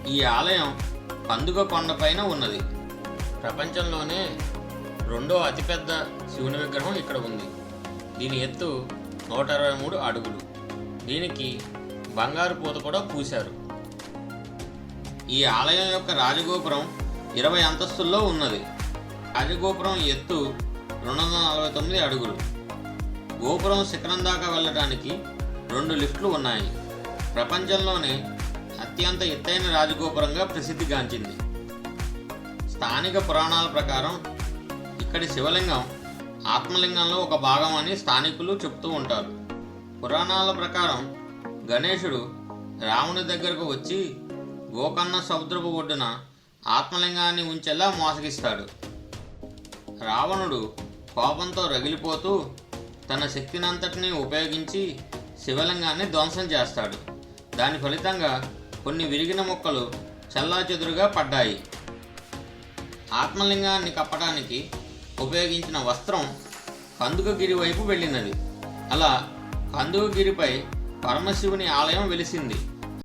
ఈ ఆలయం పందుగ కొండపైన ఉన్నది. ప్రపంచంలోనే రెండో అతిపెద్ద శివుని విగ్రహం ఇక్కడ ఉంది. దీని ఎత్తు 123 అడుగులు. దీనికి బంగారు పూత కూడా పూశారు. ఈ ఆలయం యొక్క రాజగోపురం 20 అంతస్తుల్లో ఉన్నది. రాజగోపురం ఎత్తు 249 అడుగులు. గోపురం శిఖరం దాకా వెళ్ళడానికి 2 లిఫ్ట్లు ఉన్నాయి. ప్రపంచంలోనే అత్యంత ఎత్తైన రాజగోపురంగా ప్రసిద్ధిగాంచింది. స్థానిక పురాణాల ప్రకారం ఇక్కడి శివలింగం ఆత్మలింగంలో ఒక భాగం అని స్థానికులు చెప్తూ ఉంటారు. పురాణాల ప్రకారం గణేశుడు రాముని దగ్గరకు వచ్చి గోకర్ణ సముద్రపు ఒడ్డున ఆత్మలింగాన్ని ఉంచేలా మోసగిస్తాడు. రావణుడు కోపంతో రగిలిపోతూ తన శక్తినంతటినీ ఉపయోగించి శివలింగాన్ని ధ్వంసం చేస్తాడు. దాని ఫలితంగా కొన్ని విరిగిన ముక్కలు చెల్లాచెదురుగా పడ్డాయి. ఆత్మలింగాన్ని కప్పడానికి ఉపయోగించిన వస్త్రం కందుకగిరి వైపు వెళ్ళినది. అలా కందుకగిరిపై పరమశివుని ఆలయం వెలిసింది.